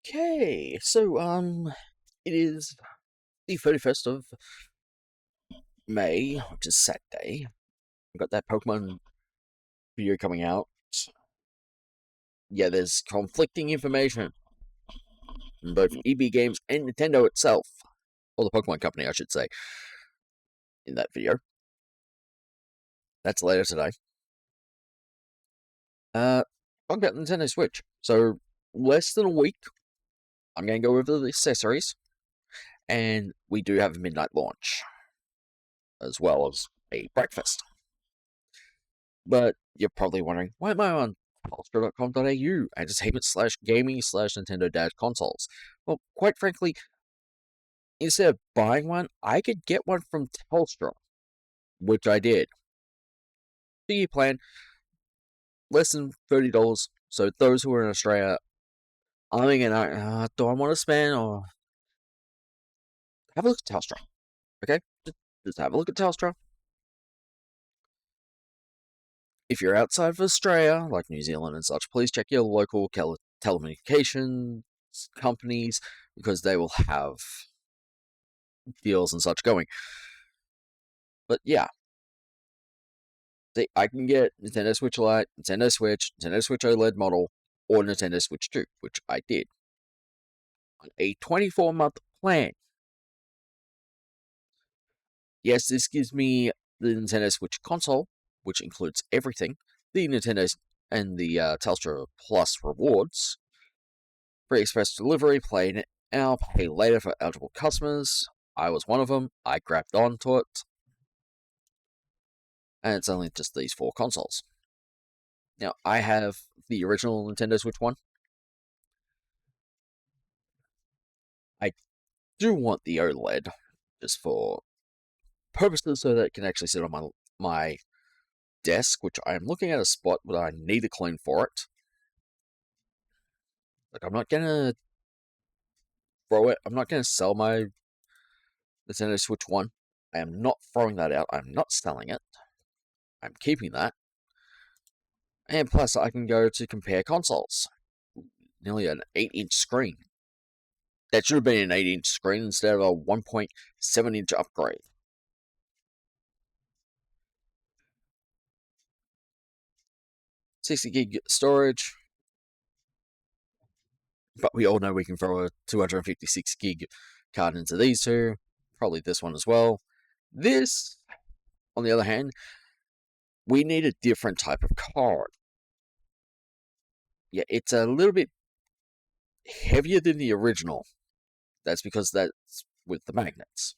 Okay, so it is the 31st of May, which is Saturday. We've got that Pokemon video coming out. Yeah, there's conflicting information from both EB Games and Nintendo itself, or the Pokemon Company, I should say, in that video. That's later today. Talking about the Nintendo Switch. So, less than a week, I'm going to go over the accessories, and we do have a midnight launch, as well as a breakfast. But you're probably wondering, why am I on Telstra.com.au, entertainment/gaming/Nintendo-consoles? Well, quite frankly, instead of buying one, I could get one from Telstra, which I did. 2-year plan, less than $30. So those who are in Australia, I'm thinking, do I want to spend or have a look at Telstra? Okay, just have a look at Telstra. If you're outside of Australia, like New Zealand and such, please check your local telecommunications companies because they will have deals and such going. But yeah, I can get Nintendo Switch Lite, Nintendo Switch OLED model, or Nintendo Switch 2, which I did on a 24-month plan. Yes, this gives me the Nintendo Switch console, which includes everything, the Nintendo and the Telstra Plus rewards, free express delivery, play now, pay later for eligible customers. I was one of them. I grabbed onto it. And it's only just these 4 consoles. Now, I have the original Nintendo Switch 1. I do want the OLED, just for purposes so that it can actually sit on my desk, which I am looking at a spot that I need to clean for it. Like, I'm not gonna throw it. I'm not gonna sell my Nintendo Switch 1. I am not throwing that out. I'm not selling it. I'm keeping that. And plus, I can go to compare consoles. Nearly an 8-inch screen. That should have been an 8-inch screen instead of a 1.7-inch upgrade. $60 gig storage, but we all know we can throw a 256 gig card into these two. Probably this one as well. This, on the other hand, we need a different type of card. Yeah, it's a little bit heavier than the original. That's because that's with the magnets.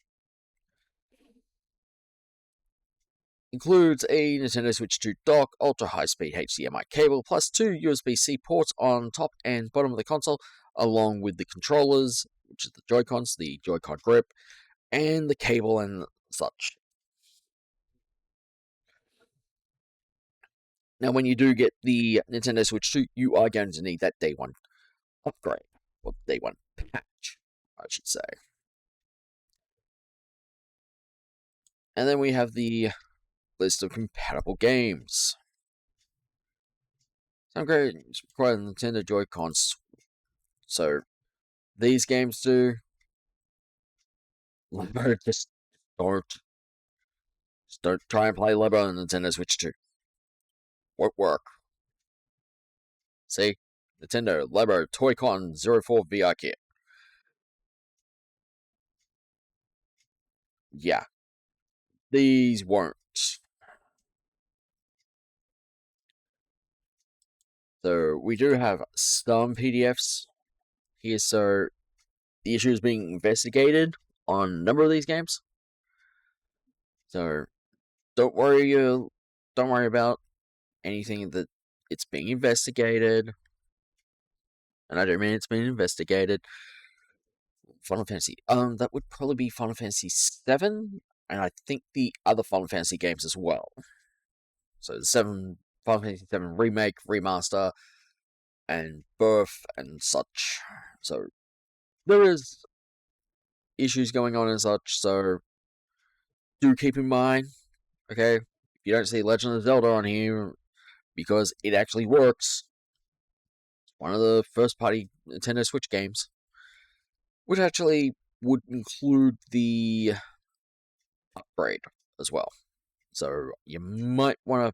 Includes a Nintendo Switch 2 dock, ultra high speed HDMI cable, plus 2 USB-C ports on top and bottom of the console, along with the controllers, which is the Joy-Cons, the Joy-Con grip, and the cable and such. Now, when you do get the Nintendo Switch 2, you are going to need that day 1 upgrade, or day 1 patch, I should say. And then we have the list of compatible games. Some games require Nintendo Joy-Cons. So, these games do. Labo, just don't try and play Labo on Nintendo Switch 2. Won't work. See? Nintendo Labo Toy-Con 04 VR Kit. Yeah. These won't. So, we do have some PDFs here, so the issue is being investigated on a number of these games. So, don't worry about anything that it's being investigated. And I don't mean it's being investigated. Final Fantasy. That would probably be Final Fantasy 7, and I think the other Final Fantasy games as well. So the Final Fantasy 7 remake, remaster, and birth and such. So there is issues going on and such. So do keep in mind, okay, if you don't see Legend of Zelda on here because it actually works, one of the first party Nintendo Switch games, which actually would include the upgrade as well. So you might want to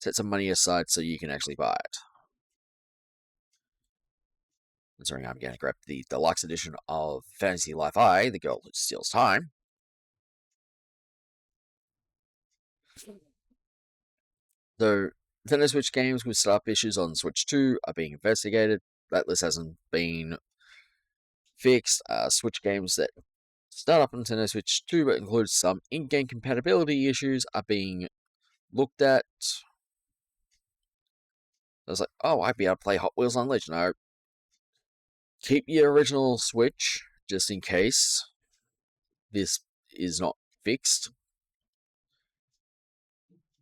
set some money aside so you can actually buy it. Considering I'm going to grab the deluxe edition of Fantasy Life I, The Girl Who Steals Time. So, Nintendo Switch games with startup issues on Switch 2 are being investigated. That list hasn't been fixed. Switch games that start up on Nintendo Switch 2 but include some in-game compatibility issues are being looked at. I was like, oh, I'd be able to play Hot Wheels Unleashed. No, keep your original Switch just in case this is not fixed.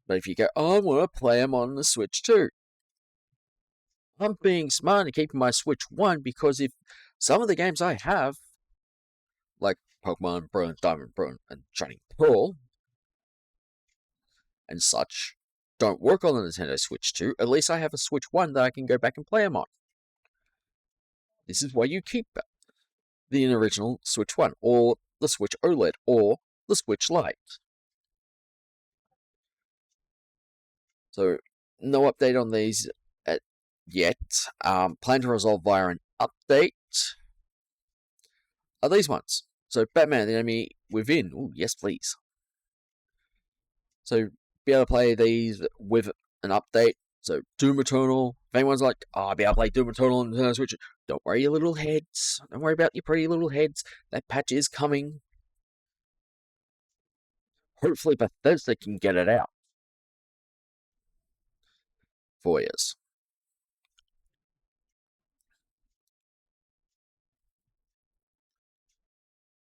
But if you go, oh, I want to play them on the Switch 2. I'm being smart and keeping my Switch 1 because if some of the games I have, like Pokemon Brilliant Diamond, Brilliant and Shining Pearl, and such, don't work on the Nintendo Switch 2, at least I have a Switch 1 that I can go back and play them on. This is why you keep the original Switch 1, or the Switch OLED, or the Switch Lite. So, no update on these yet. Plan to resolve via an update are these ones. So, Batman, the Enemy Within. Ooh, yes, please. So, be able to play these with an update. So, Doom Eternal. If anyone's like, oh, I'll be able to play Doom Eternal on Nintendo Switch, don't worry your little heads. Don't worry about your pretty little heads. That patch is coming. Hopefully Bethesda can get it out for you.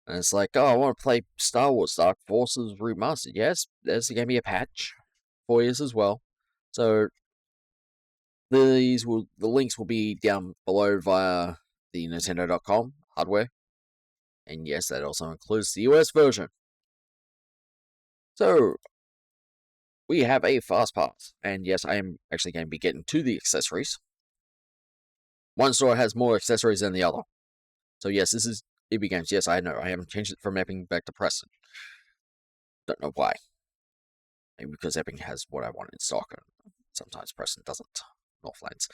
And it's like, oh, I want to play Star Wars Dark Forces Remastered. Yes, there's going to be a patch for you as well. So the links will be down below via the Nintendo.com hardware. And yes, that also includes the US version. So we have a fast pass. And yes, I am actually going to be getting to the accessories. One store has more accessories than the other. So yes, this is EB Games. Yes, I know. I haven't changed it from Epping back to Preston. Don't know why. Maybe because Epping has what I want in stock, and sometimes Preston doesn't. Northlands.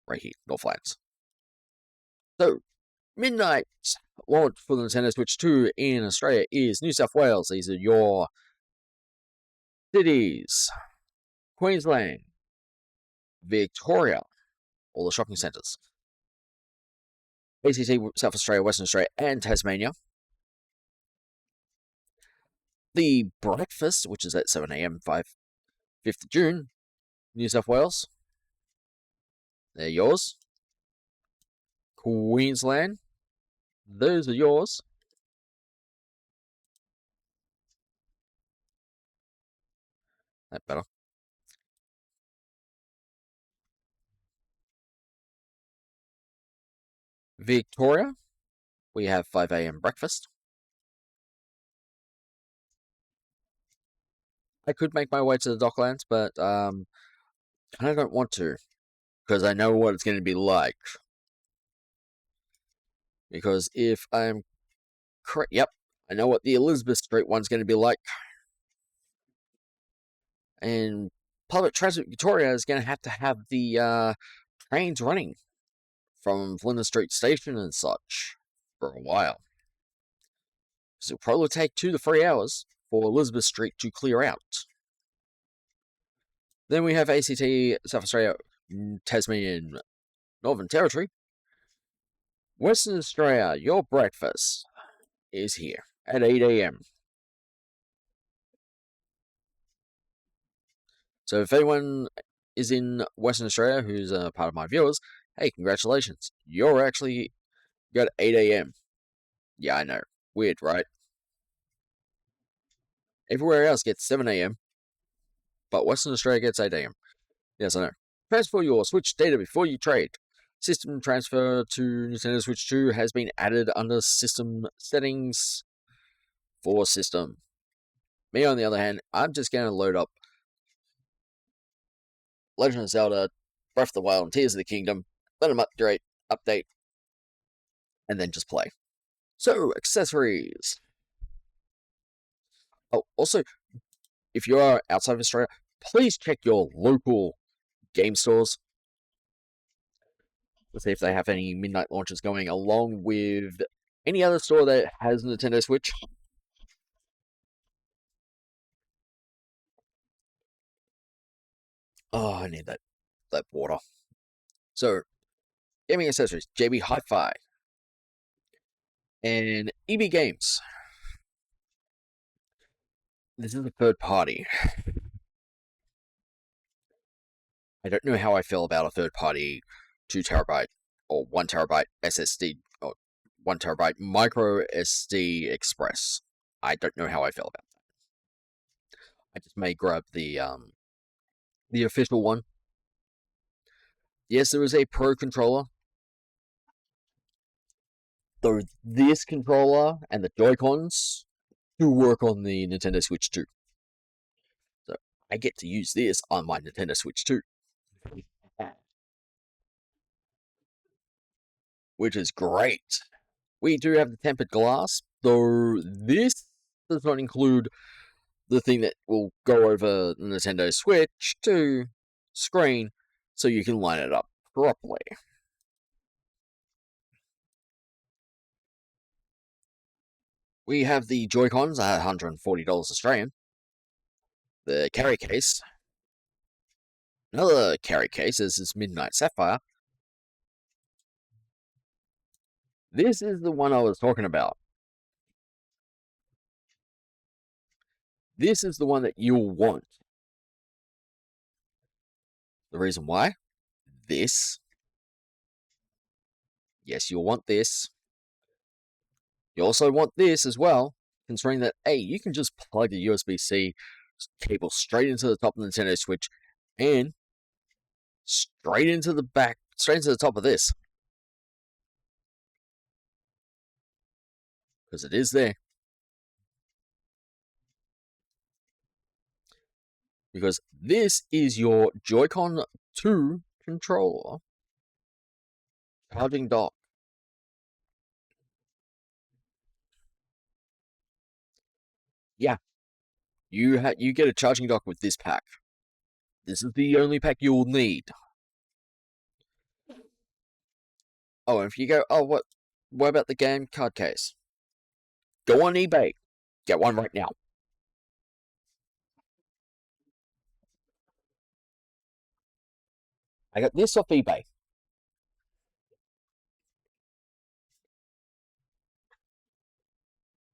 Right here, Northlands. So, midnight launch for the Nintendo Switch 2 in Australia is New South Wales. These are your cities. Queensland, Victoria, all the shopping centres. ACT, South Australia, Western Australia, and Tasmania. The breakfast, which is at 7 a.m. 5th of June, New South Wales. They're yours. Queensland, those are yours. That better. Victoria, we have 5 a.m. breakfast. I could make my way to the Docklands, but I don't want to because I know what it's going to be like. Because if I'm correct, yep, I know what the Elizabeth Street one's going to be like. And public transit Victoria is going to have the trains running from Flinders Street Station and such for a while. So it'll probably take 2 to 3 hours for Elizabeth Street to clear out. Then we have ACT, South Australia, Tasmanian, Northern Territory. Western Australia, your breakfast is here at 8 a.m. So if anyone is in Western Australia who's a part of my viewers, hey, congratulations. You're actually got 8 a.m. Yeah, I know. Weird, right? Everywhere else gets 7 a.m., but Western Australia gets 8 a.m. Yes, I know. Transfer your Switch data before you trade. System transfer to Nintendo Switch 2 has been added under System Settings for System. Me, on the other hand, I'm just going to load up Legend of Zelda Breath of the Wild and Tears of the Kingdom, let them update, and then just play. So, accessories. Oh, also, if you are outside of Australia, please check your local game stores. Let's see if they have any midnight launches going along with any other store that has Nintendo Switch. Oh, I need that water. So, gaming accessories, JB Hi-Fi, and EB Games. This is a third party. I don't know how I feel about a third party 2 terabyte or 1 terabyte SSD or 1 terabyte micro SD Express. I don't know how I feel about that. I just may grab the official one. Yes, there is a Pro controller. Though this controller and the Joy-Cons do work on the Nintendo Switch too. So I get to use this on my Nintendo Switch too. Which is great. We do have the tempered glass, though this does not include the thing that will go over the Nintendo Switch to screen so you can line it up properly. We have the Joy-Cons at $140 Australian. The carry case. Another carry case is this Midnight Sapphire. This is the one I was talking about. This is the one that you'll want. The reason why? This. Yes, you'll want this. You also want this as well, considering that, hey, you can just plug the USB-C cable straight into the top of the Nintendo Switch and straight into the top of this. Because it is there. Because this is your Joy-Con 2 controller charging dock. Yeah, you get a charging dock with this pack. This is the only pack you'll need. Oh, and if you go, oh, what about the game card case? Go on eBay. Get one right now. I got this off eBay.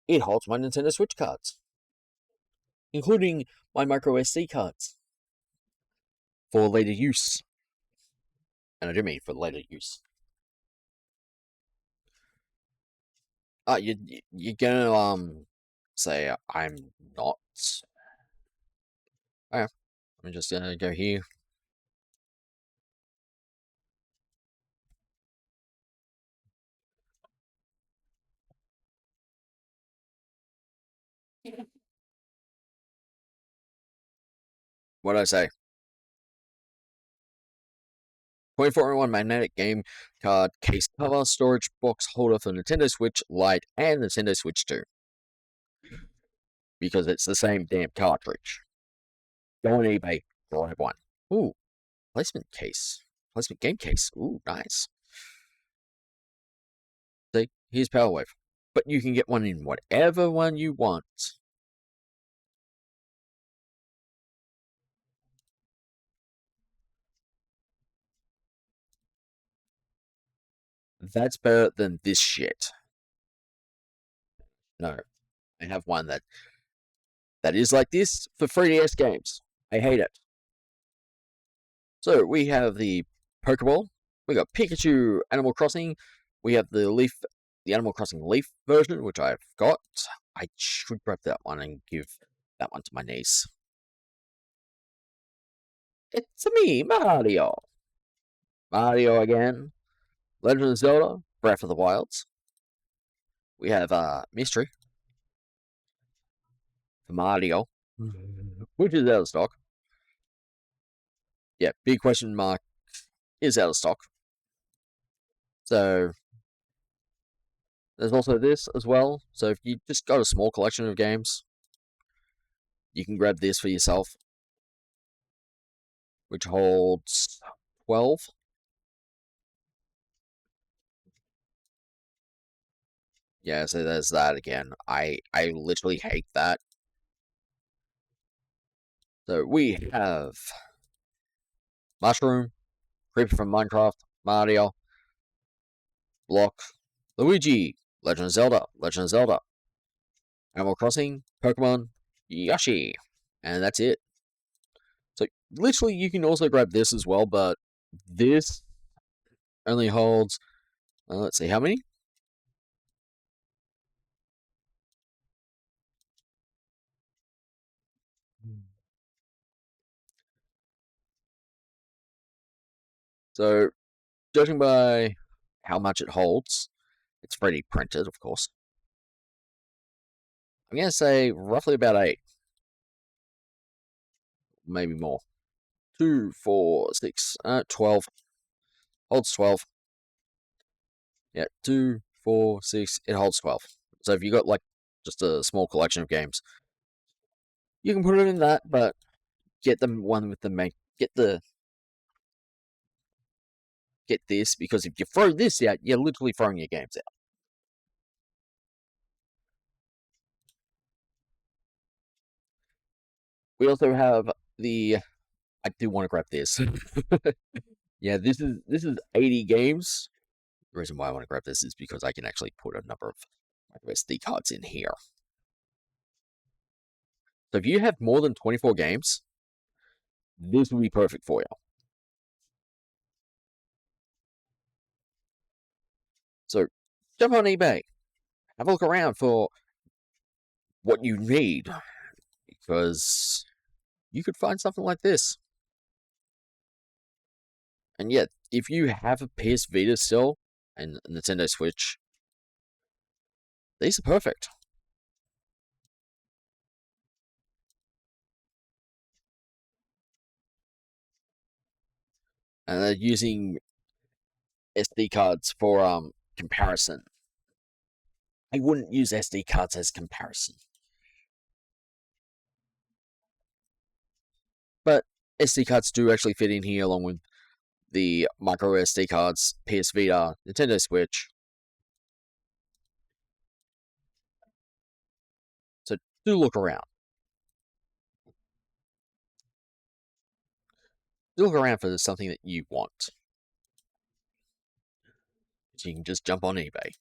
It holds my Nintendo Switch cards, including my micro SD cards for later use. And I do mean for later use. You're gonna say I'm not. Oh, yeah. I'm just gonna go here. What did I say? 24-in-1 magnetic game card case cover storage box holder for Nintendo Switch Lite and Nintendo Switch 2. Because it's the same damn cartridge. Go on eBay, grab one. Ooh, placement case. Placement game case. Ooh, nice. See, here's Power Wave. But you can get one in whatever one you want. That's better than this shit. No, I have one that is like this for 3DS games. I hate it. So we have the Pokeball. We got Pikachu Animal Crossing. We have the Animal Crossing Leaf version, which I've got. I should grab that one and give that one to my niece. It's me, Mario. Mario again. Legend of Zelda, Breath of the Wilds. We have Mystery for Mario, which is out of stock. Yeah, big question mark is out of stock. So there's also this as well. So if you just got a small collection of games, you can grab this for yourself, which holds 12. Yeah, so there's that again. I literally hate that. So we have Mushroom, Creeper from Minecraft, Mario, Block, Luigi, Legend of Zelda, Animal Crossing, Pokemon, Yoshi, and that's it. So literally, you can also grab this as well, but this only holds. Let's see how many. So judging by how much it holds, it's 3D printed, of course. I'm gonna say roughly about 8, maybe more. 2, 4, 6, 12. Holds 12. Yeah, 2, 4, 6. It holds 12. So if you got like just a small collection of games, you can put it in that, but get the one with the make. Get this, because if you throw this out, you're literally throwing your games out. We also have the. I do want to grab this. Yeah, this is 80 games. The reason why I want to grab this is because I can actually put a number of SD cards in here. So if you have more than 24 games, this will be perfect for you. So jump on eBay, have a look around for what you need, because you could find something like this. And yet, if you have a PS Vita still and a Nintendo Switch, these are perfect. And they're using SD cards for comparison. I wouldn't use SD cards as comparison, but SD cards do actually fit in here along with the micro SD cards, PS Vita, Nintendo Switch. So do look around. Do look around for something that you want. So you can just jump on eBay.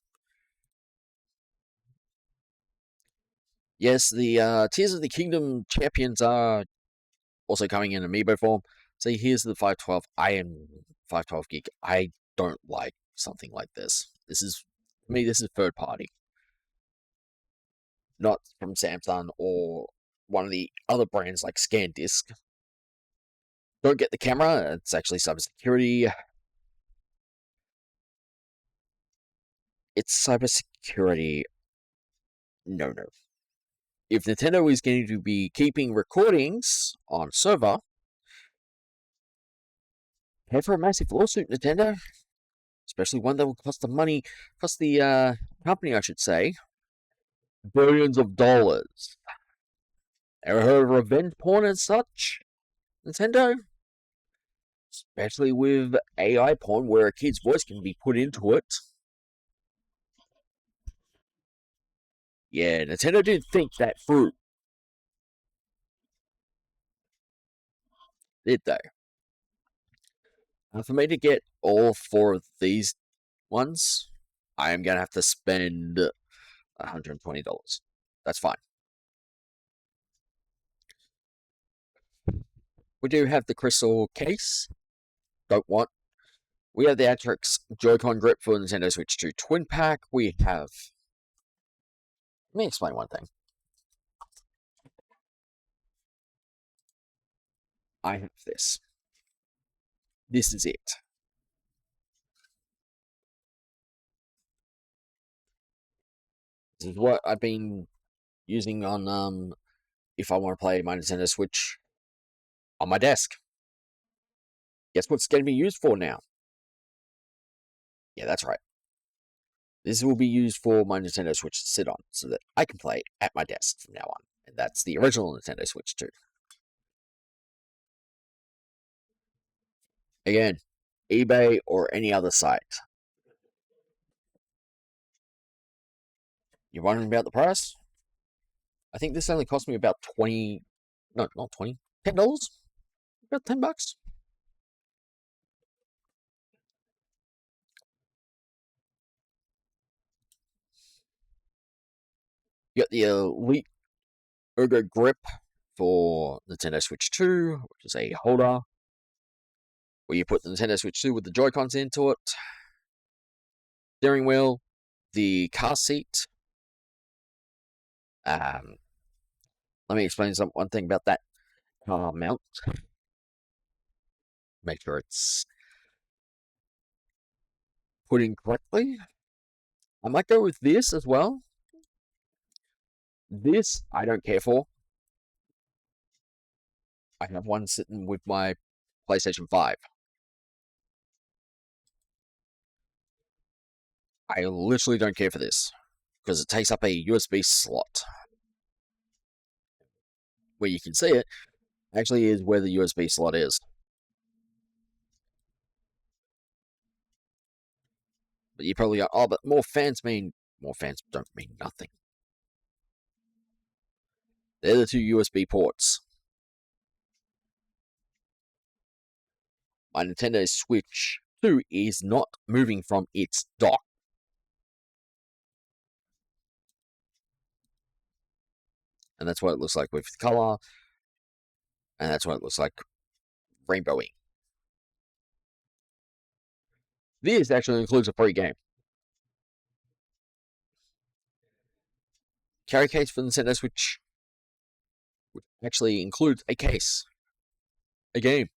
Yes, the Tears of the Kingdom champions are also coming in amiibo form. See, here's the 512. I am 512 geek. I don't like something like this. This is me. This is third party, not from Samsung or one of the other brands like ScanDisk. Don't get the camera. It's actually cybersecurity. It's cybersecurity. No, no. If Nintendo is going to be keeping recordings on server, head for a massive lawsuit, Nintendo. Especially one that will cost the company, I should say, billions of dollars. Ever heard of revenge porn and such, Nintendo? Especially with AI porn, where a kid's voice can be put into it. Yeah, Nintendo didn't think that through, did they? For me to get all 4 of these ones, I am going to have to spend $120. That's fine. We do have the crystal case. Don't want. We have the Atrix Joy-Con grip for Nintendo Switch 2 Twin Pack. We have. Let me explain one thing. I have this. This is it. This is what I've been using on if I want to play my Nintendo Switch on my desk. Guess what's going to be used for now? Yeah, that's right. This will be used for my Nintendo Switch to sit on so that I can play at my desk from now on. And that's the original Nintendo Switch too. Again, eBay or any other site. You're wondering about the price? I think this only cost me about 20, no, not 20, $10? About $10. You got the Elite Ergo Grip for Nintendo Switch 2, which is a holder where you put the Nintendo Switch 2 with the Joy-Cons into it. Steering wheel, the car seat. Let me explain one thing about that car mount. Make sure it's put in correctly. I might go with this as well. This I don't care for. I have one sitting with my PlayStation 5. I literally don't care for this because it takes up a USB slot. Where you can see it actually is where the USB slot is. But you probably go, oh, but more fans don't mean nothing. They're the two USB ports. My Nintendo Switch 2 is not moving from its dock. And that's what it looks like with color. And that's what it looks like rainbowy. This actually includes a free game. Carry case for the Nintendo Switch, which actually includes a case, a game,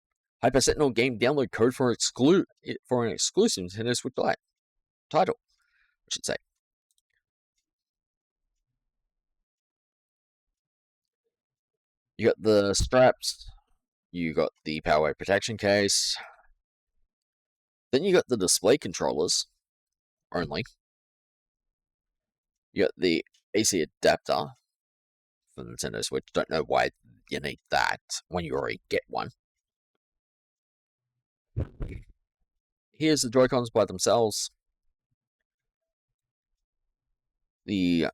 Hyper Sentinel game download code for an exclusive Nintendo Switch Lite title, I should say. You got the straps, you got the power protection case, then you got the display controllers only. You got the AC adapter for the Nintendo Switch. Don't know why you need that when you already get one. Here's the Joy-Cons by themselves. The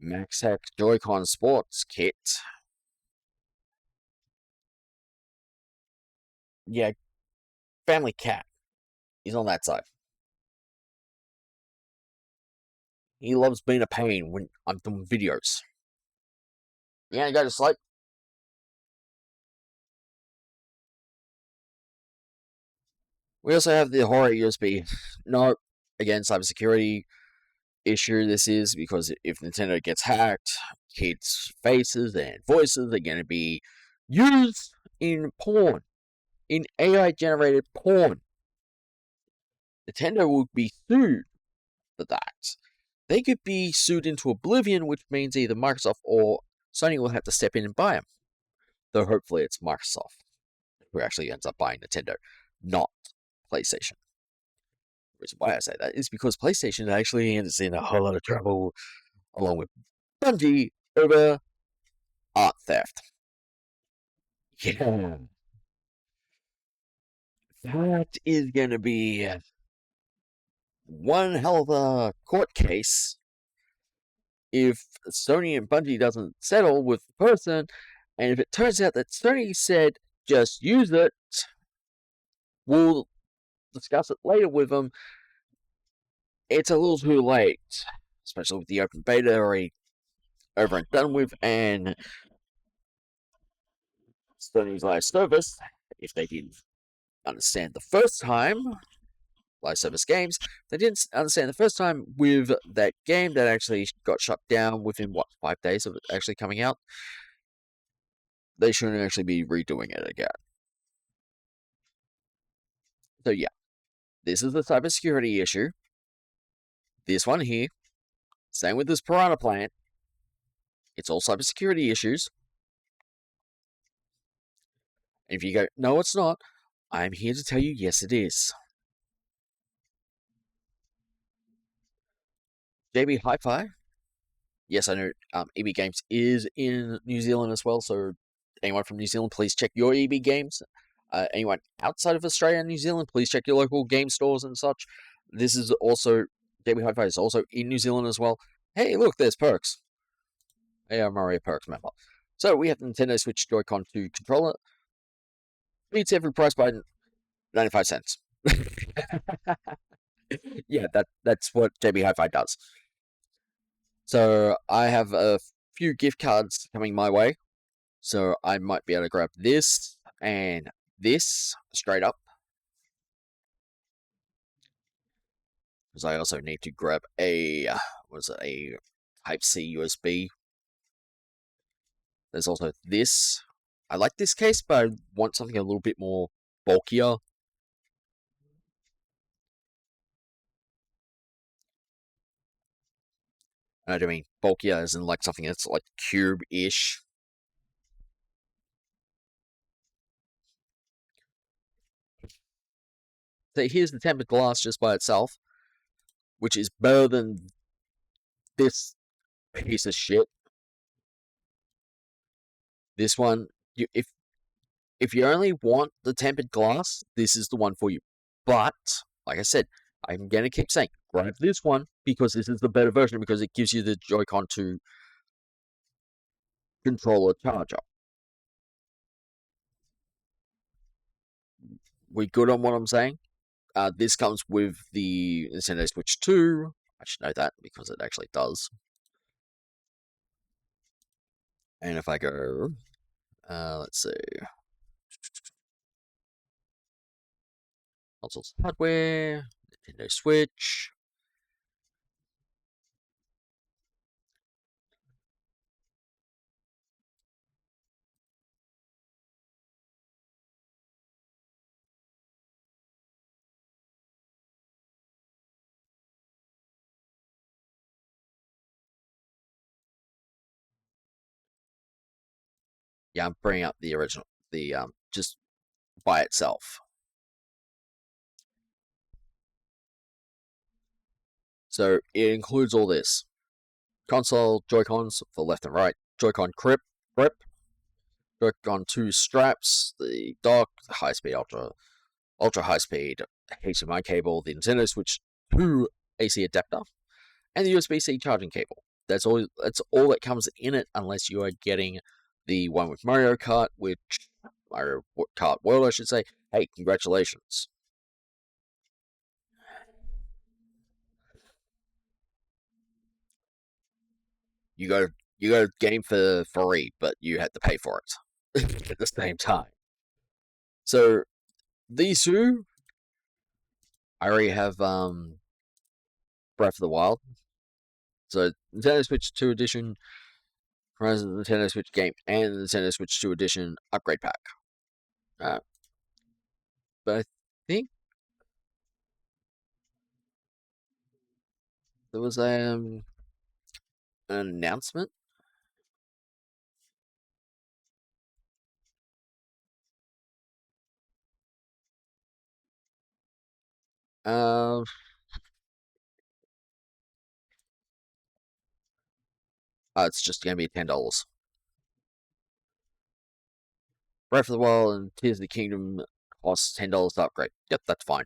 MaxHack Joy-Con Sports Kit. Yeah, Family Cat. He's on that side. He loves being a pain when I'm doing videos. You gonna go to sleep? We also have the horror USB. No, again, cybersecurity issue this is because if Nintendo gets hacked, kids' faces and voices are going to be used in porn, in AI generated porn. Nintendo will be sued for that. They could be sued into oblivion, which means either Microsoft or Sony will have to step in and buy them. Though hopefully it's Microsoft who actually ends up buying Nintendo, not PlayStation. The reason why I say that is because PlayStation actually ends in a whole lot of trouble along with Bungie over art theft. Yeah. That is going to be one hell of a court case if Sony and Bungie doesn't settle with the person, and if it turns out that Sony said just use it, we'll discuss it later with them. It's a little too late, especially with the open beta already over and done with, and Sony's live service, if they didn't understand the first time, live service games, they didn't understand the first time with that game that actually got shut down within, 5 days of it actually coming out. They shouldn't actually be redoing it again. So yeah, this is the cybersecurity issue. This one here, same with this Piranha plant. It's all cybersecurity issues. If you go, no, it's not, I'm here to tell you, yes, it is. JB Hi-Fi. Yes, I know. EB Games is in New Zealand as well. So anyone from New Zealand, please check your EB Games. Anyone outside of Australia and New Zealand, please check your local game stores and such. This is also JB Hi-Fi is also in New Zealand as well. Hey, look, there's Perks. Hey, I'm Mario Perks member. So we have the Nintendo Switch Joy-Con 2 controller. Beats every price by 95 cents. Yeah, that's what JB Hi-Fi does. So I have a few gift cards coming my way. So I might be able to grab this and this straight up. Because I also need to grab a a Type C USB. There's also this. I like this case, but I want something a little bit more bulkier. I don't mean bulkier as in like something that's like cube-ish. So here's the tempered glass just by itself, which is better than this piece of shit. This one, if you only want the tempered glass, this is the one for you. But like I said, I'm gonna keep saying grab this one because this is the better version because it gives you the Joy-Con 2 controller charger. We good on what I'm saying? This comes with the Nintendo Switch 2. I should know that because it actually does. And if I go, let's see, consoles hardware, Nintendo Switch. Yeah, I'm bringing up the original, the just by itself. So it includes all this: console Joy-Cons for left and right, Joy-Con grip, Joy-Con 2 straps, the dock, the high-speed ultra high-speed HDMI cable, the Nintendo Switch 2 AC adapter, and the USB-C charging cable. That's all. That's all that comes in it, unless you are getting the one with Mario Kart, which Mario Kart World, I should say. Hey, congratulations! You got you got a game for free, but you had to pay for it at the same time. So these two, I already have Breath of the Wild. So Nintendo Switch 2 Edition, Horizon Nintendo Switch game, and the Nintendo Switch 2 Edition upgrade pack. Uh, but I think there was an announcement. Uh, it's just going to be $10. Breath of the Wild and Tears of the Kingdom costs $10 to upgrade. Yep, that's fine.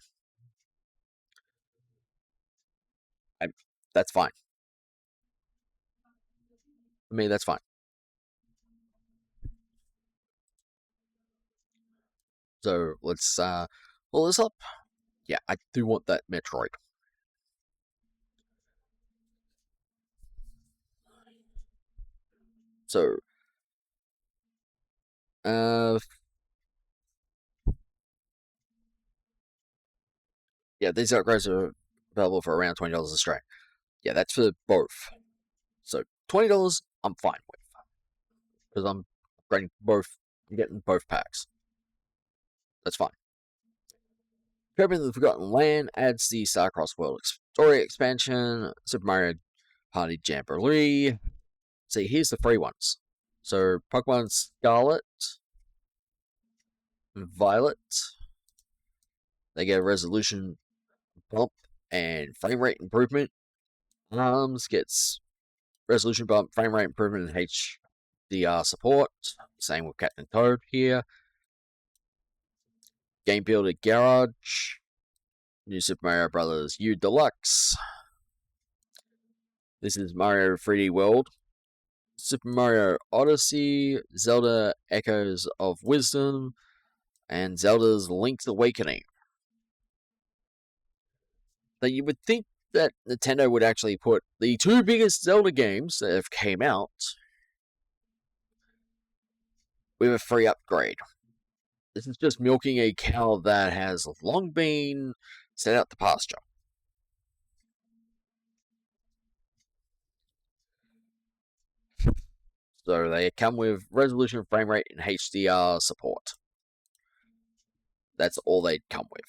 I, that's fine. I mean, that's fine. So let's pull this up. Yeah, I do want that Metroid. So, uh, yeah, these upgrades are available for around $20 Australian. Yeah, that's for both. So $20, I'm fine with because I'm upgrading both. I'm getting both packs. That's fine. Kirby the Forgotten Land adds the Starcross World Story expansion, Super Mario Party Jamboree. See, here's the free ones. So Pokemon Scarlet, Violet, they get a resolution bump and frame rate improvement. Arms gets resolution bump, frame rate improvement, and HDR support. Same with Captain Toad here. Game Builder Garage. New Super Mario Bros. U Deluxe. This is Mario 3D World. Super Mario Odyssey, Zelda Echoes of Wisdom, and Zelda's Link's Awakening. Now you would think that Nintendo would actually put the two biggest Zelda games that have came out with a free upgrade. This is just milking a cow that has long been set out to pasture. So they come with resolution, frame rate, and HDR support. That's all they come with.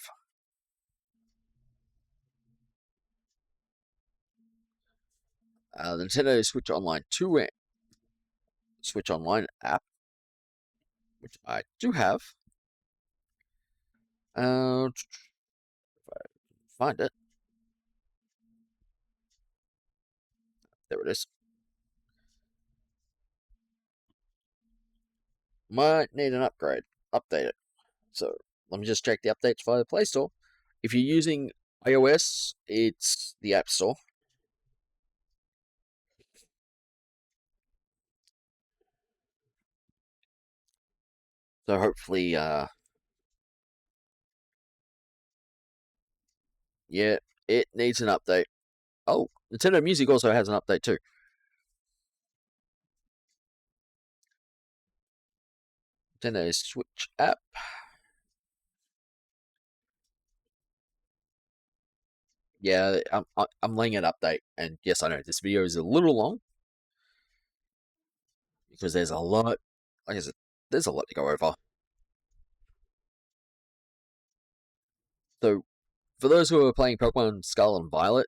The Nintendo Switch Online 2 Switch Online app, which I do have. If I find it. There it is. Might need an upgrade. Update it. So let me just check the updates via the Play Store. If you're using iOS, it's the App Store. So hopefully, yeah, it needs an update. Oh, Nintendo Music also has an update too. Nintendo Switch app. Yeah, I'm laying an update, and yes, I know this video is a little long because there's a lot. Like I said, there's a lot to go over. So, for those who are playing Pokemon Scarlet and Violet,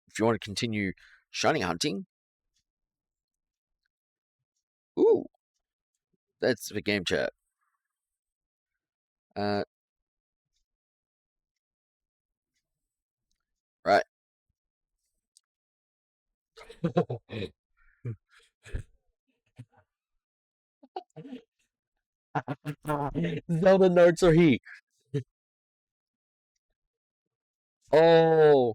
if you want to continue shiny hunting, ooh, that's the game chat. Uh, right. Zelda notes are he. Oh,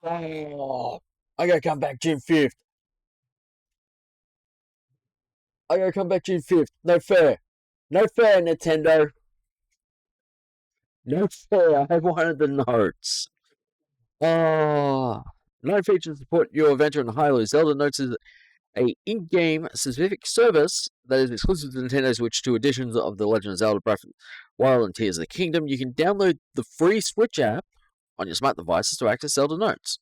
oh, I gotta come back June 5th. I gotta come back June 5th. No fair. No fair, Nintendo. No fair. I have one of the notes. Oh, no features support your adventure in Hyrule. Zelda Notes is a in-game specific service that is exclusive to Nintendo Switch to editions of The Legend of Zelda Breath of the Wild and Tears of the Kingdom. You can download the free Switch app on your smart devices to access Zelda Notes.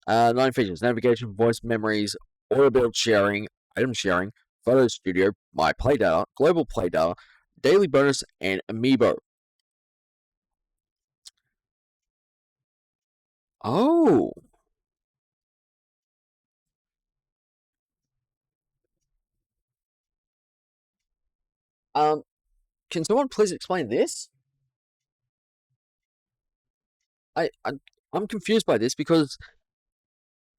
9 features: navigation, voice memories, auto build sharing, item sharing, photo studio, my play data, global play data, daily bonus, and amiibo. Oh, um, can someone please explain this? I I'm confused by this because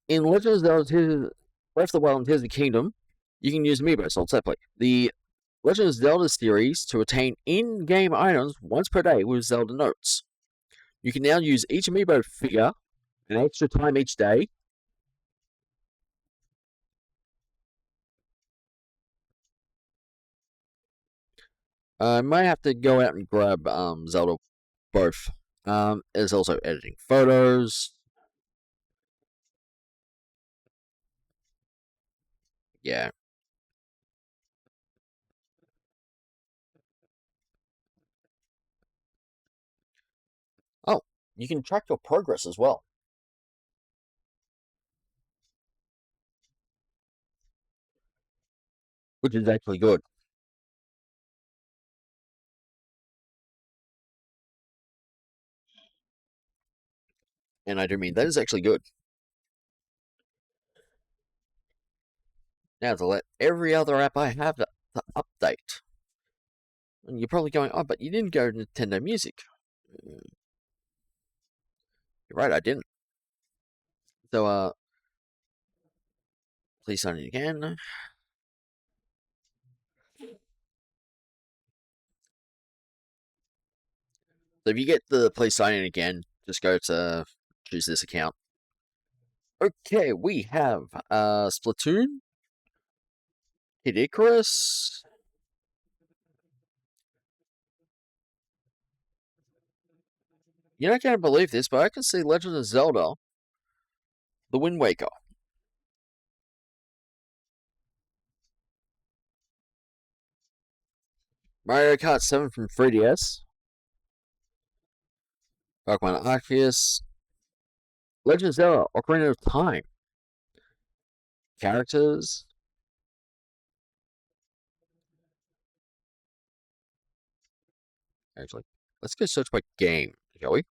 in Legend of Zelda Breath of the Wild and Tears of the Kingdom, you can use amiibo sold separately. The Legend of Zelda series to attain in-game items once per day with Zelda Notes. You can now use each amiibo figure an extra time each day. I might have to go out and grab Zelda both. There's also editing photos. Yeah. Oh, you can track your progress as well, which is actually good. And I do mean that is actually good. Now to let every other app I have to update. And you're probably going, oh, but you didn't go to Nintendo Music. You're right, I didn't. So, please sign in again. So if you get the please sign in again, just go to choose this account. Okay, we have Splatoon, Kid Icarus. I can't believe this, but I can see Legend of Zelda, The Wind Waker. Mario Kart 7 from 3DS. Pokemon Arceus. Legend of Zelda, Ocarina of Time. Characters. Actually, let's go search by game, shall we?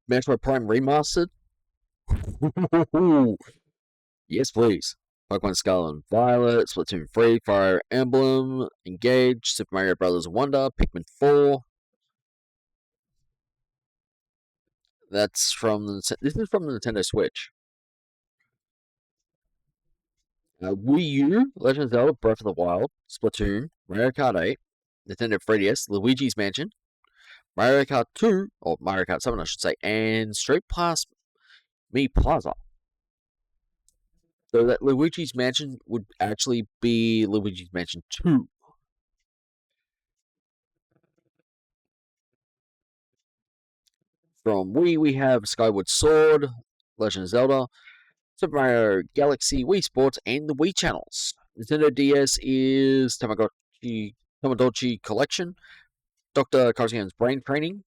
Metroid Prime Remastered. Yes, please. Pokemon Scarlet and Violet, Splatoon 3, Fire Emblem, Engage, Super Mario Bros. Wonder, Pikmin 4. This is from the Nintendo Switch. Wii U, Legend of Zelda, Breath of the Wild, Splatoon, Mario Kart 8, Nintendo 3DS, Luigi's Mansion, Mario Kart 2, or Mario Kart 7, I should say, and Street Pass Me Plaza. So that Luigi's Mansion would actually be Luigi's Mansion 2. From Wii, we have Skyward Sword, Legend of Zelda, Super Mario Galaxy, Wii Sports, and the Wii channels. Nintendo DS is Tamagotchi Collection, Dr. Kazuyan's Brain Training.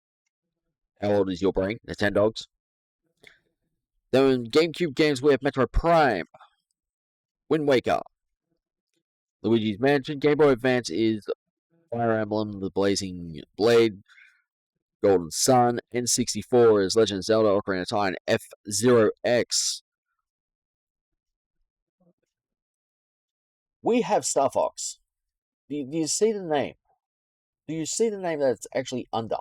How old is your brain? Nintendogs. Then GameCube games, we have Metroid Prime, Wind Waker, Luigi's Mansion. Game Boy Advance is Fire Emblem, The Blazing Blade, Golden Sun. N64 is Legend of Zelda, Ocarina of Time, F-Zero X. We have Star Fox. Do you see the name? Do you see the name that's actually under?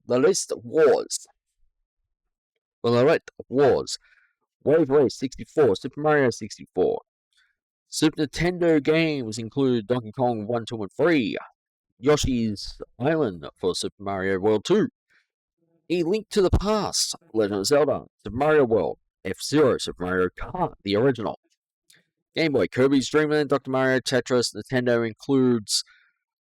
The list was. Well, the list was Wave Race 64, Super Mario 64. Super Nintendo games include Donkey Kong 1, 2, and 3, Yoshi's Island for Super Mario World 2, A Link to the Past, Legend of Zelda, Super Mario World, F-Zero, Super Mario Kart, the original. Game Boy, Kirby's Dream Land, Dr. Mario, Tetris. Nintendo includes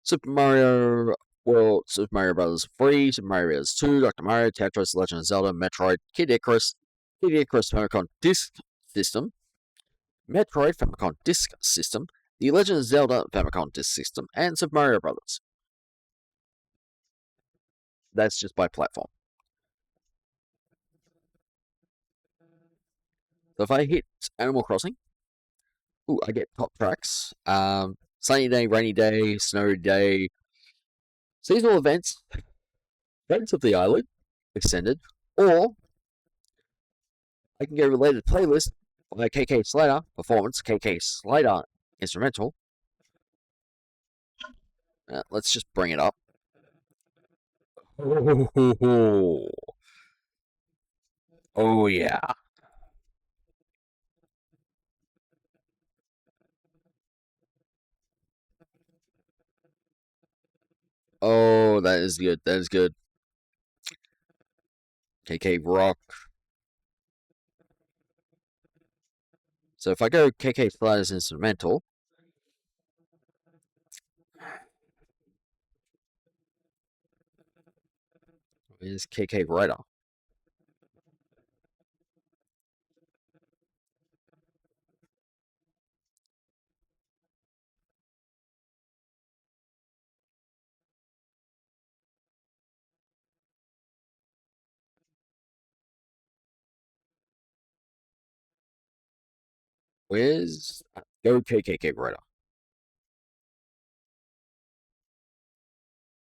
Super Mario World, Super Mario Bros. 3, Super Mario Bros. 2, Dr. Mario, Tetris, Legend of Zelda, Metroid, Kid Icarus Famicom Disk System, Metroid Famicom Disk System, The Legend of Zelda Famicom Disk System, and Super Mario Bros. That's just by platform. So if I hit Animal Crossing, I get top tracks. Sunny day, rainy day, snowy day, seasonal events, Friends of the Island, extended, or I can get a related playlist by KK Slider Performance, KK Slider Instrumental. Let's just bring it up. Oh yeah. Oh, that is good. That is good. KK Rock. So if I go KK Slider's Instrumental, is KK Writer. Where's go KK Writer?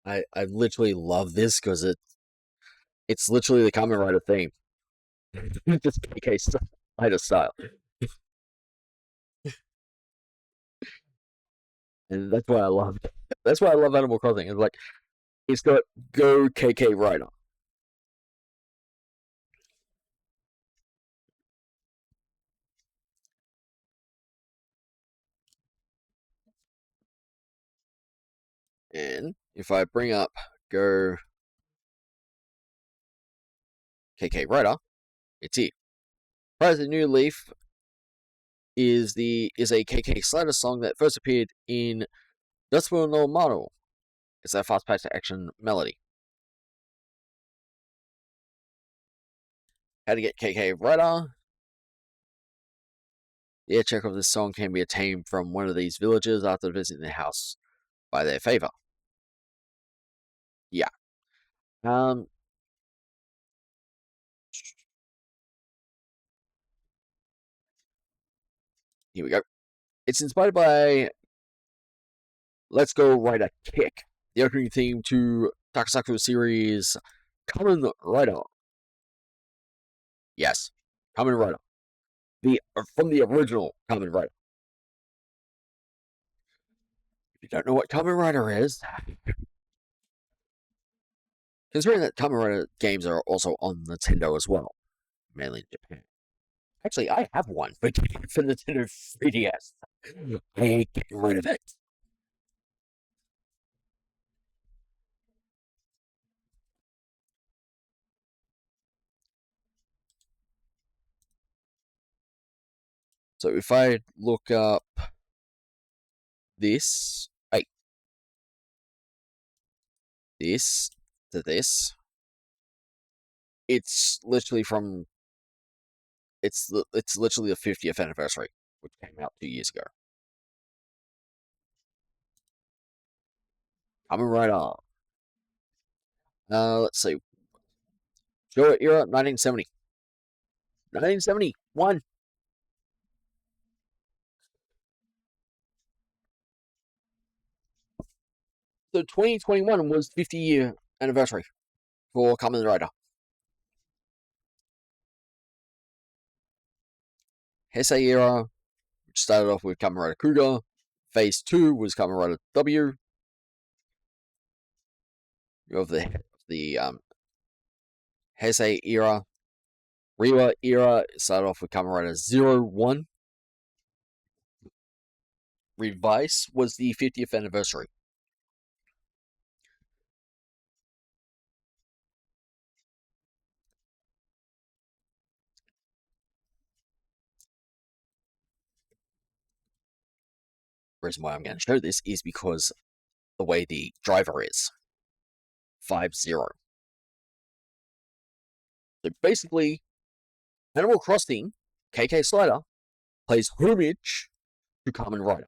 I literally love this because it's literally the Kamen Rider theme. Just KK Slider style. And that's what I love. That's why I love Animal Crossing. It's like it's got Go KK Rider. And if I bring up Go KK Rider, it's here. Rise of New Leaf is a KK Slider song that first appeared in Dustwell No Model. It's a fast-paced action melody. How to get KK Rider? The air check of this song can be attained from one of these villagers after visiting their house by their favor. Yeah. Um. Here we go. It's inspired by Let's Go Rider Kick, the opening theme to Takasaku series Kamen Rider. Yes, Kamen Rider. From the original Kamen Rider. If you don't know what Kamen Rider is, considering that Kamen Rider games are also on Nintendo as well, mainly in Japan. Actually, I have one for Nintendo 3DS. I ain't getting rid of it. So if I look up this, hey, this to this, it's literally from it's literally the 50th anniversary, which came out 2 years ago. Coming right on. Let's see. Show era 1970. 1971. So 2021 was 50-year anniversary for Kamen Rider. Heisei era, which started off with Kamen Rider Kuga. Phase 2 was Kamen Rider W. You have the Heisei era. Reiwa era started off with Kamen Rider 01. Revice was the 50th anniversary. The reason why I'm going to show this is because the way the driver is 5-0. So basically, Animal Crossing KK Slider plays homage to Kamen Rider.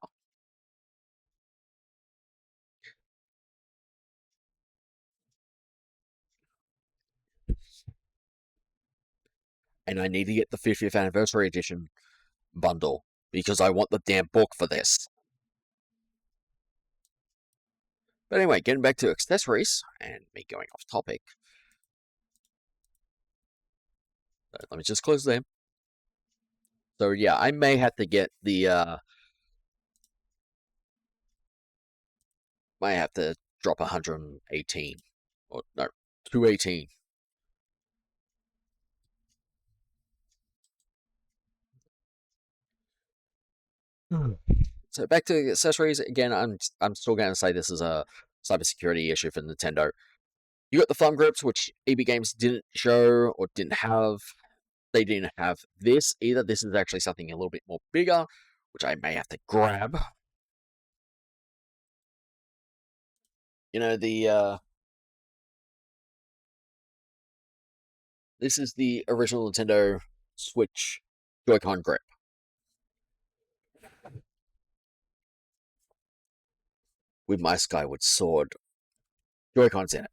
And I need to get the 50th anniversary edition bundle because I want the damn book for this. But anyway, getting back to accessories and me going off topic. Let me just close them. So yeah, I may have to get the might have to drop 118 or no 218. So back to accessories again. I'm still going to say this is a cybersecurity issue for Nintendo. You got the thumb grips, which EB Games didn't show or didn't have. They didn't have this either. This is actually something a little bit more bigger, which I may have to grab. You know this is the original Nintendo Switch Joy-Con grip with my Skyward Sword Joy-Cons in it.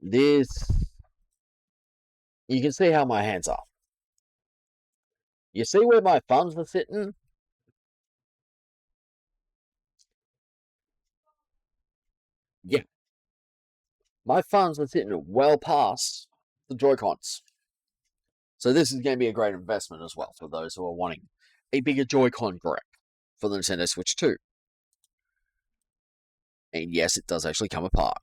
This you can see how my hands are. You see where my thumbs are sitting? Yeah, my thumbs are sitting well past the Joy-Cons. So this is going to be a great investment as well for those who are wanting a bigger Joy-Con grip for the Nintendo Switch 2. And yes, it does actually come apart.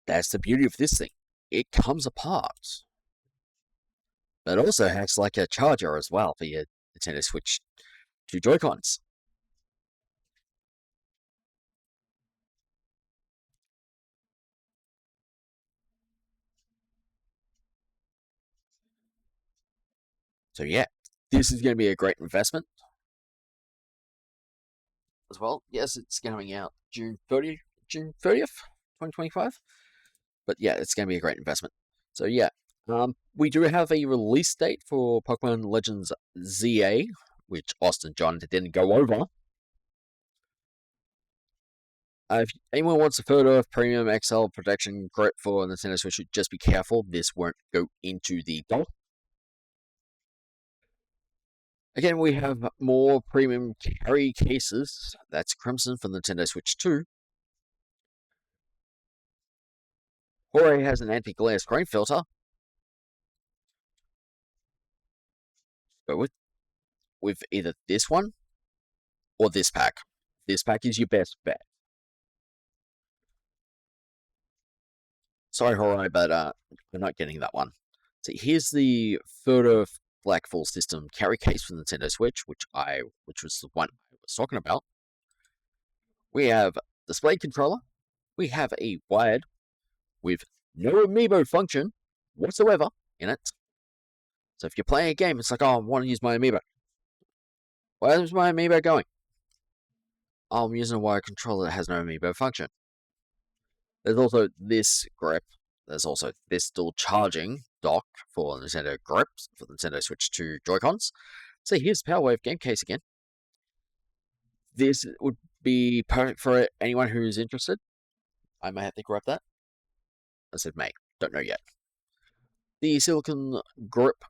That's the beauty of this thing. It comes apart. But it also acts like a charger as well for your Nintendo Switch 2 Joy-Cons. So yeah, this is going to be a great investment as well. Yes, it's coming out June 30th, 2025. But yeah, it's going to be a great investment. So yeah, we do have a release date for Pokemon Legends ZA, which Austin John didn't go over. If anyone wants a photo of Premium XL protection grip for Nintendo Switch, just be careful. This won't go into the dock. Again, we have more premium carry cases. That's Crimson for Nintendo Switch 2. Hori has an anti-glare screen filter. Go with either this one or this pack. This pack is your best bet. Sorry, Hori, but we're not getting that one. So here's the Photo Black Full System carry case for the Nintendo Switch, which was the one I was talking about. We have display controller. We have a wired with no amiibo function whatsoever in it. So if you're playing a game, it's like, oh, I want to use my amiibo. Where's my amiibo going? Oh, I'm using a wired controller that has no amiibo function. There's also this grip. There's also this dual charging dock for Nintendo grips for the Nintendo Switch 2 Joy-Cons. So here's the PowerWave game case again. This would be perfect for anyone who's interested. I may have to grab that. I said may. Don't know yet. The silicone grip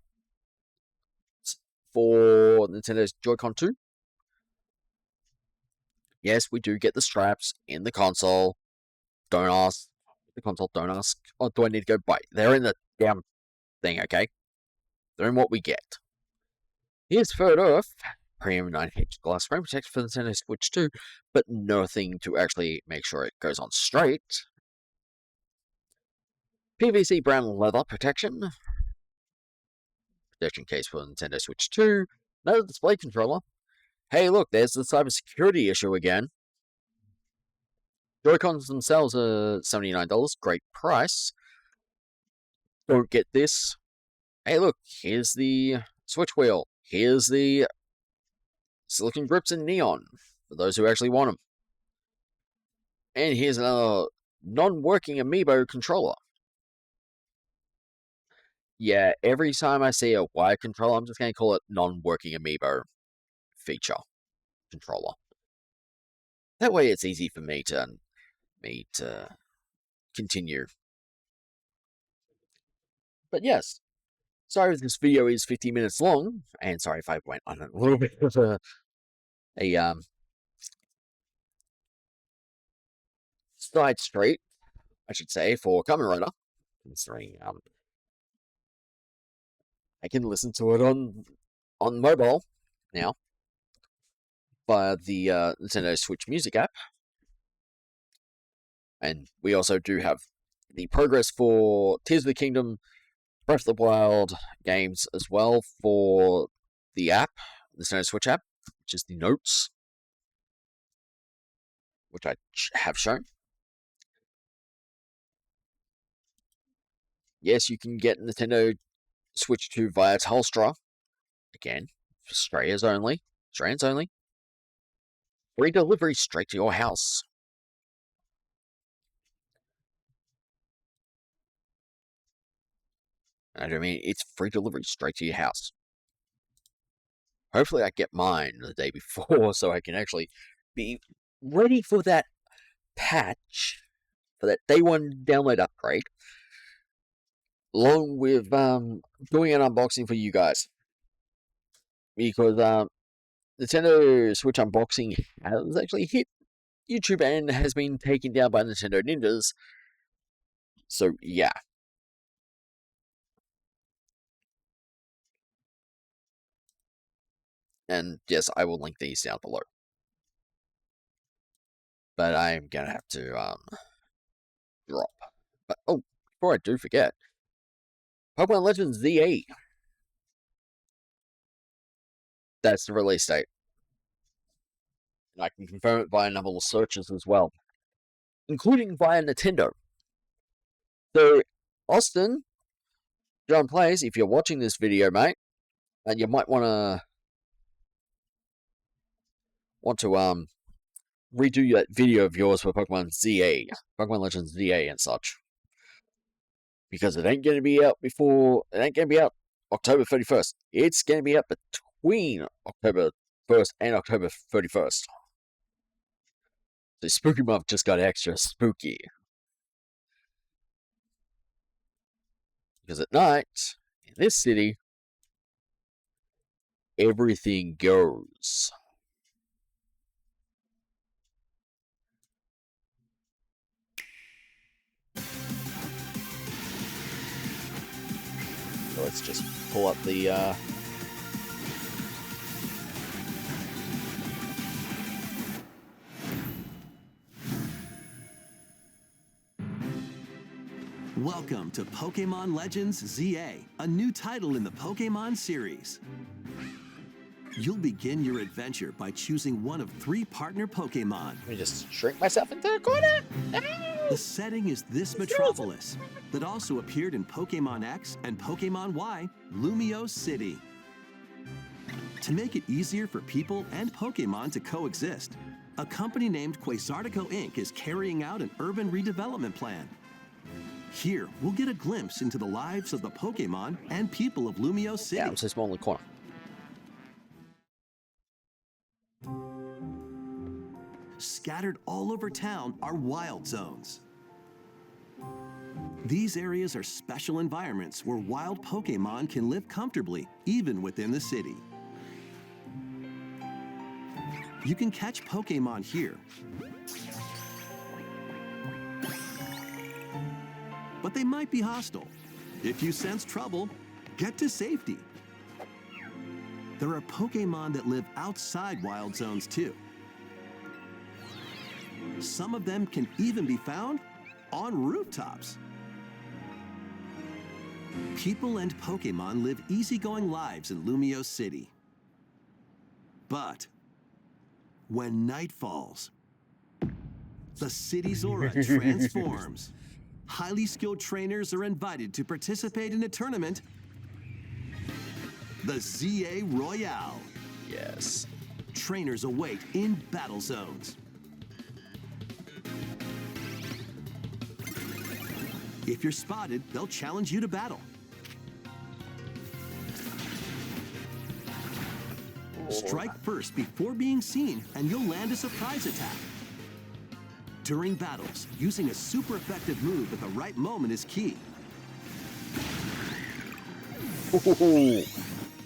for Nintendo's Joy-Con 2. Yes, we do get the straps in the console. Don't ask. The console, don't ask. Oh, do I need to go buy? They're in the damn thing, okay? They're in what we get. Here's photo of Premium 9H glass screen protector for the Nintendo Switch 2, but nothing to actually make sure it goes on straight. PVC brown leather protection case for the Nintendo Switch 2. Another display controller. Hey, look, there's the cybersecurity issue again. Joy-Cons themselves are $79, great price. Don't get this. Hey, look, here's the Switch wheel. Here's the silicone grips in neon for those who actually want them. And here's another non-working amiibo controller. Yeah, every time I see a wired controller, I'm just going to call it non-working amiibo feature controller. That way it's easy for me to continue. But yes, sorry if this video is 50 minutes long, and sorry if I went on a little bit of a side street, I should say, for Kamen Rider. Considering I can listen to it on mobile now via the Nintendo Switch Music app, and we also do have the progress for Tears of the Kingdom, Breath of the Wild games as well for the app, the Nintendo Switch app, which is the notes, which I have shown. Yes, you can get Nintendo Switch 2 via Telstra. Again, for Australians only. Free delivery straight to your house. And I mean, it's free delivery straight to your house. Hopefully I get mine the day before so I can actually be ready for that patch, for that day one download upgrade, along with doing an unboxing for you guys. Because Nintendo Switch unboxing has actually hit YouTube and has been taken down by Nintendo Ninjas. So yeah. And yes, I will link these down below. But I'm gonna have to drop. But oh, before I do forget, Pokemon Legends ZA. That's the release date. And I can confirm it via a number of searches as well, including via Nintendo. So, Austin, John Plays, if you're watching this video, mate, and you might want to redo that video of yours for Pokemon ZA, Pokemon Legends ZA and such, because it ain't gonna be out October 31st. It's gonna be out between October 1st and October 31st. The spooky month just got extra spooky. Because at night, in this city, everything goes. So let's just pull up the Welcome to Pokemon Legends ZA, a new title in the Pokemon series. You'll begin your adventure by choosing one of 3 partner Pokemon. Let me just shrink myself into a corner. The setting is this metropolis that also appeared in Pokemon X and Pokemon Y, Lumio City. To make it easier for people and Pokemon to coexist, a company named Quasartico Inc. is carrying out an urban redevelopment plan. Here, we'll get a glimpse into the lives of the Pokemon and people of Lumio City. Yeah, I'm so small in the corner. Scattered all over town are wild zones. These areas are special environments where wild Pokemon can live comfortably, even within the city. You can catch Pokemon here, but they might be hostile. If you sense trouble, get to safety. There are Pokemon that live outside wild zones too. Some of them can even be found on rooftops. People and Pokemon live easygoing lives in Lumio City. But when night falls, the city's aura transforms. Highly skilled trainers are invited to participate in a tournament, the ZA Royale. Yes. Trainers await in battle zones. If you're spotted, they'll challenge you to battle. Strike first before being seen, and you'll land a surprise attack. During battles, using a super effective move at the right moment is key.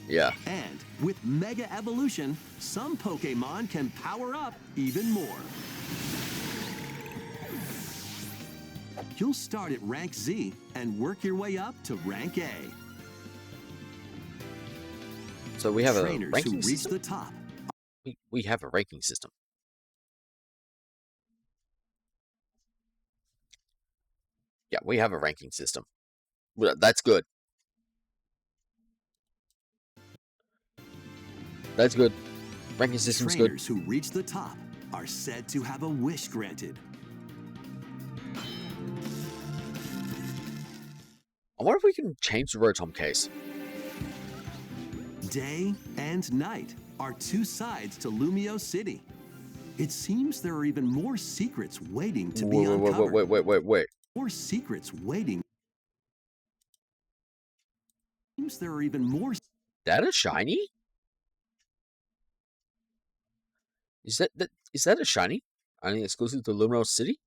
Yeah. And with Mega Evolution, some Pokemon can power up even more. You'll start at rank Z and work your way up to rank A. So we have a Trainers ranking who reach system? the top. We have a ranking system. Yeah, we have a ranking system. Well, that's good. That's good. Ranking system's good. Trainers who reach the top are said to have a wish granted. I wonder if we can change the Rotom case. Day and night are 2 sides to Lumio City. It seems there are even more secrets waiting to be uncovered. Wait. More secrets waiting. Seems there are even more. That a shiny? Is that a shiny? Only exclusive to Lumino City?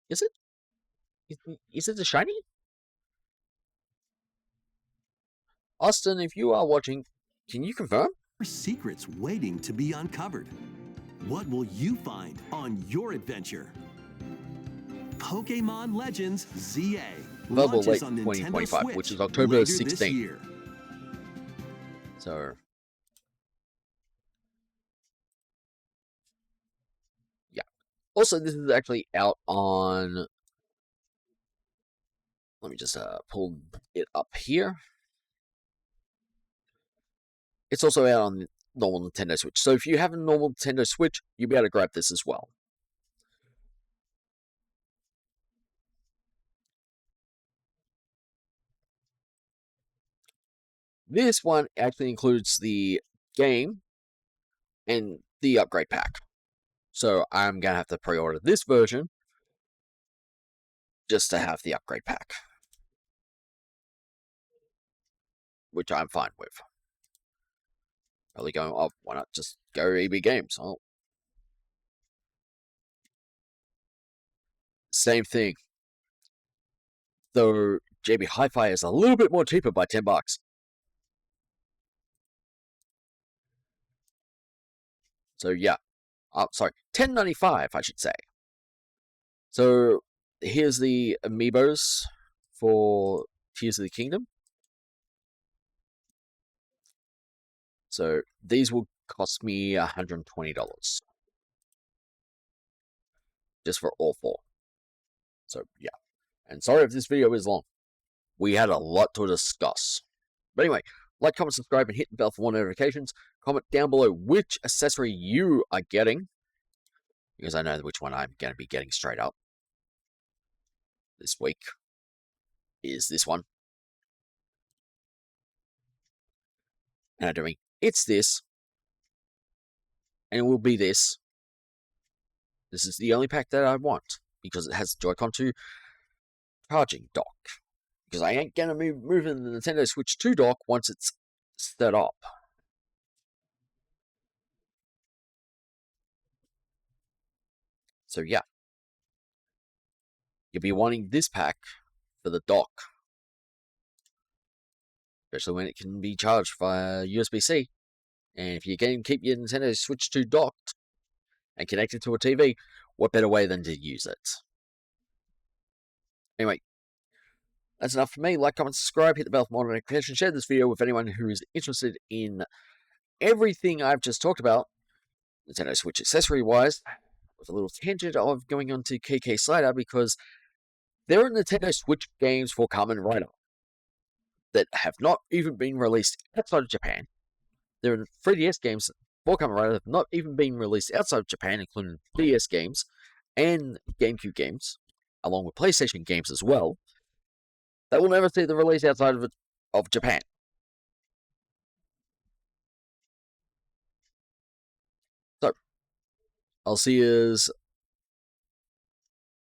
Is it? Is it a shiny? Austin, if you are watching, can you confirm? Secrets waiting to be uncovered. What will you find on your adventure? Pokemon Legends ZA Available launches late on 2025, Nintendo which is Switch October later this 16th. year. So, Also, this is actually out on. Let me just pull it up here. It's also out on normal Nintendo Switch. So if you have a normal Nintendo Switch, you'll be able to grab this as well. This one actually includes the game and the upgrade pack. So I'm going to have to pre-order this version just to have the upgrade pack, which I'm fine with. Probably going, oh, why not just go EB Games? Oh, same thing. Though JB Hi-Fi is a little bit more cheaper by $10. So yeah, sorry, $10.95 I should say. So here's the amiibos for Tears of the Kingdom. So these will cost me $120 just for all four. So yeah, and sorry if this video is long. We had a lot to discuss. But anyway, like, comment, subscribe, and hit the bell for more notifications. Comment down below which accessory you are getting, because I know which one I'm going to be getting straight up this week is this one. And I'm doing, it's this, and it will be this. This is the only pack that I want, because it has Joy-Con 2 charging dock. Because I ain't going to be moving the Nintendo Switch 2 dock once it's set up. So yeah, you'll be wanting this pack for the dock, especially when it can be charged via USB-C. And if you can keep your Nintendo Switch 2 docked and connected to a TV, what better way than to use it? Anyway, that's enough for me. Like, comment, subscribe, hit the bell for more notifications, share this video with anyone who is interested in everything I've just talked about, Nintendo Switch accessory-wise, with a little tangent of going on to KK Slider, because there are Nintendo Switch games for Kamen Rider that have not even been released outside of Japan. There are 3DS games for Kamen Rider that have not even been released outside of Japan, including DS games and GameCube games, along with PlayStation games as well, that will never see the release outside of Japan. So, I'll see you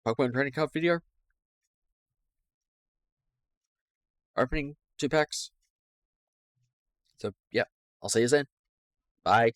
Pokemon Trading Card video. Opening 2 packs. So, yeah, I'll see you then. Bye.